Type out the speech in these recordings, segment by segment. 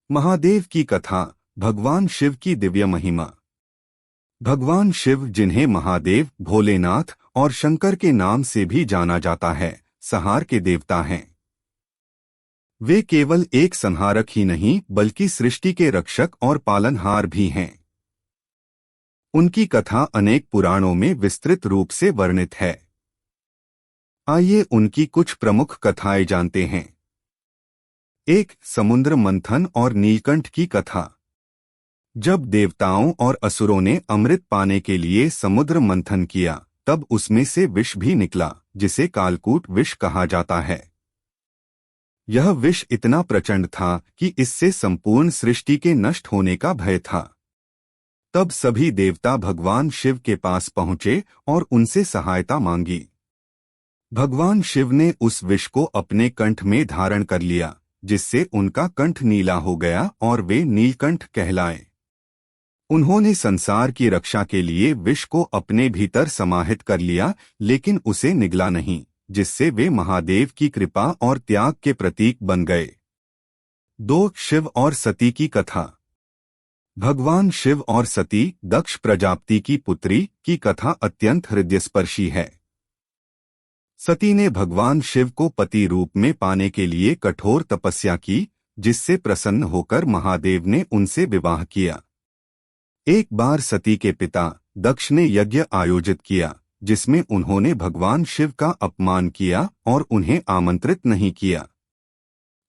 महादेव की कथा। भगवान शिव की दिव्य महिमा। भगवान शिव, जिन्हें महादेव, भोलेनाथ और शंकर के नाम से भी जाना जाता है, संहार के देवता हैं। वे केवल एक संहारक ही नहीं बल्कि सृष्टि के रक्षक और पालनहार भी हैं। उनकी कथा अनेक पुराणों में विस्तृत रूप से वर्णित है। आइए उनकी कुछ प्रमुख कथाएं जानते हैं। 1. समुद्र मंथन और नीलकंठ की कथा। जब देवताओं और असुरों ने अमृत पाने के लिए समुद्र मंथन किया, तब उसमें से विष भी निकला, जिसे कालकूट विष कहा जाता है। यह विष इतना प्रचंड था कि इससे संपूर्ण सृष्टि के नष्ट होने का भय था। तब सभी देवता भगवान शिव के पास पहुंचे और उनसे सहायता मांगी। भगवान शिव ने उस विष को अपने कंठ में धारण कर लिया, जिससे उनका कंठ नीला हो गया और वे नीलकंठ कहलाए। उन्होंने संसार की रक्षा के लिए विष को अपने भीतर समाहित कर लिया, लेकिन उसे निगला नहीं, जिससे वे महादेव की कृपा और त्याग के प्रतीक बन गए। 2. शिव और सती की कथा। भगवान शिव और सती, दक्ष प्रजापति की पुत्री, की कथा अत्यंत हृदयस्पर्शी है। सती ने भगवान शिव को पति रूप में पाने के लिए कठोर तपस्या की, जिससे प्रसन्न होकर महादेव ने उनसे विवाह किया। एक बार सती के पिता दक्ष ने यज्ञ आयोजित किया, जिसमें उन्होंने भगवान शिव का अपमान किया और उन्हें आमंत्रित नहीं किया।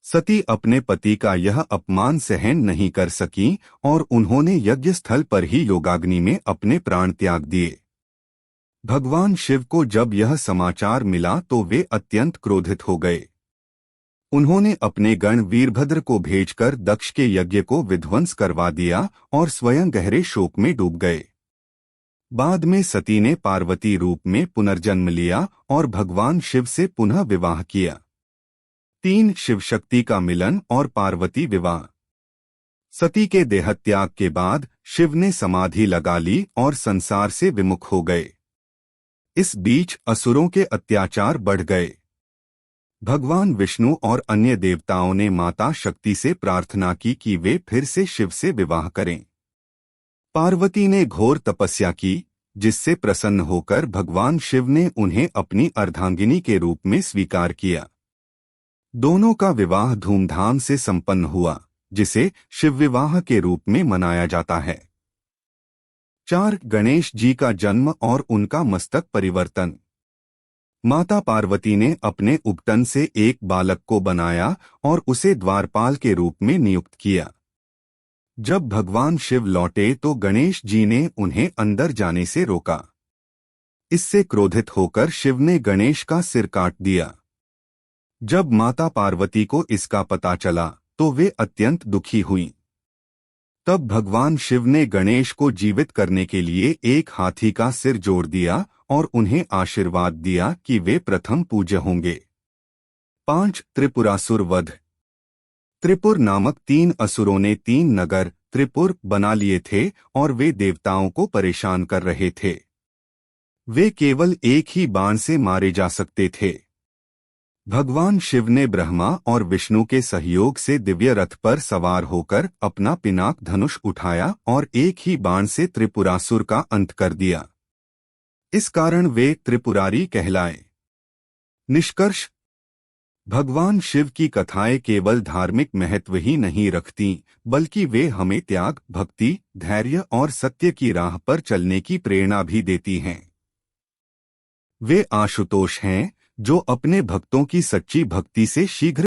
सती अपने पति का यह अपमान सहन नहीं कर सकीं और उन्होंने यज्ञ स्थल पर ही योगाग्नि में अपने प्राण त्याग दिए। भगवान शिव को जब यह समाचार मिला तो वे अत्यंत क्रोधित हो गए। उन्होंने अपने गण वीरभद्र को भेजकर दक्ष के यज्ञ को विध्वंस करवा दिया और स्वयं गहरे शोक में डूब गए। बाद में सती ने पार्वती रूप में पुनर्जन्म लिया और भगवान शिव से पुनः विवाह किया। 3. शिव शक्ति का मिलन और पार्वती विवाह। सती के देहत्याग के बाद शिव ने समाधि लगा ली और संसार से विमुख हो गए। इस बीच असुरों के अत्याचार बढ़ गए। भगवान विष्णु और अन्य देवताओं ने माता शक्ति से प्रार्थना की कि वे फिर से शिव से विवाह करें। पार्वती ने घोर तपस्या की, जिससे प्रसन्न होकर भगवान शिव ने उन्हें अपनी अर्धांगिनी के रूप में स्वीकार किया। दोनों का विवाह धूमधाम से संपन्न हुआ, जिसे शिव विवाह के रूप में मनाया जाता है। 4. गणेश जी का जन्म और उनका मस्तक परिवर्तन। माता पार्वती ने अपने उपटन से एक बालक को बनाया और उसे द्वारपाल के रूप में नियुक्त किया। जब भगवान शिव लौटे तो गणेश जी ने उन्हें अंदर जाने से रोका। इससे क्रोधित होकर शिव ने गणेश का सिर काट दिया। जब माता पार्वती को इसका पता चला तो वे अत्यंत दुखी हुईं। तब भगवान शिव ने गणेश को जीवित करने के लिए एक हाथी का सिर जोड़ दिया और उन्हें आशीर्वाद दिया कि वे प्रथम पूज्य होंगे। 5. त्रिपुरासुर वध। त्रिपुर नामक 3 असुरों ने 3 नगर त्रिपुर बना लिए थे और वे देवताओं को परेशान कर रहे थे। वे केवल एक ही बाण से मारे जा सकते थे। भगवान शिव ने ब्रह्मा और विष्णु के सहयोग से दिव्य रथ पर सवार होकर अपना पिनाक धनुष उठाया और एक ही बाण से त्रिपुरासुर का अंत कर दिया। इस कारण वे त्रिपुरारी कहलाए। निष्कर्ष: भगवान शिव की कथाएं केवल धार्मिक महत्व ही नहीं रखती, बल्कि वे हमें त्याग, भक्ति, धैर्य और सत्य की राह पर चलने की प्रेरणा भी देती हैं। वे आशुतोष हैं, जो अपने भक्तों की सच्ची भक्ति से शीघ्र